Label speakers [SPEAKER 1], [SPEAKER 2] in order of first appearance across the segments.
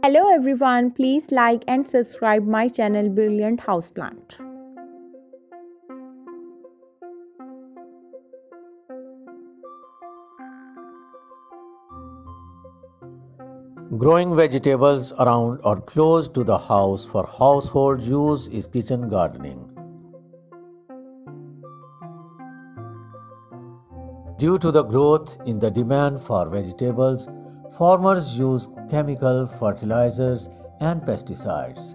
[SPEAKER 1] Hello everyone, please like and subscribe my channel Brilliant Houseplant.
[SPEAKER 2] Growing vegetables around or close to the house for household use is kitchen gardening. Due to the growth in the demand for vegetables, farmers use chemical fertilizers and pesticides.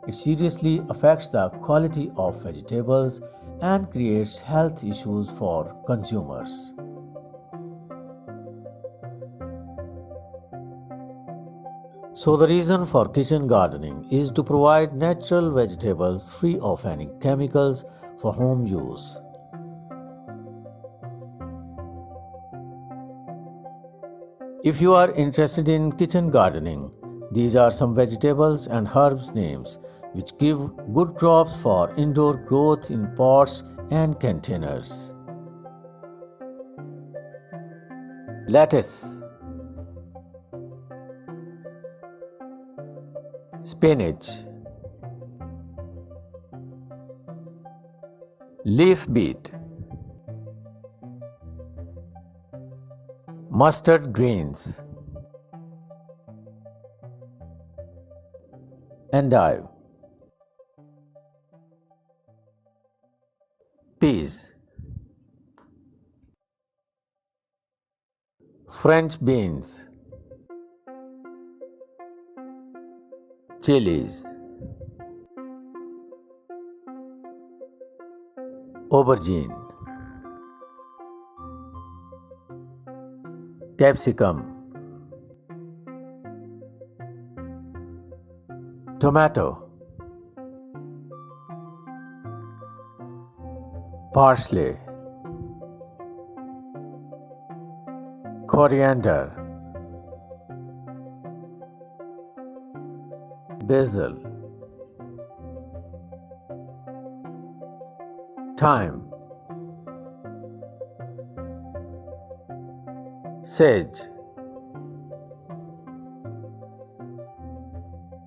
[SPEAKER 2] It seriously affects the quality of vegetables and creates health issues for consumers. So, the reason for kitchen gardening is to provide natural vegetables free of any chemicals for home use. If you are interested in kitchen gardening, these are some vegetables and herbs names which give good crops for indoor growth in pots and containers. Lettuce, spinach, leaf beet, mustard greens, endive, peas, French beans, chilies, aubergine, capsicum, tomato, parsley, coriander, basil, thyme, sage.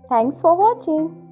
[SPEAKER 1] Thanks for watching.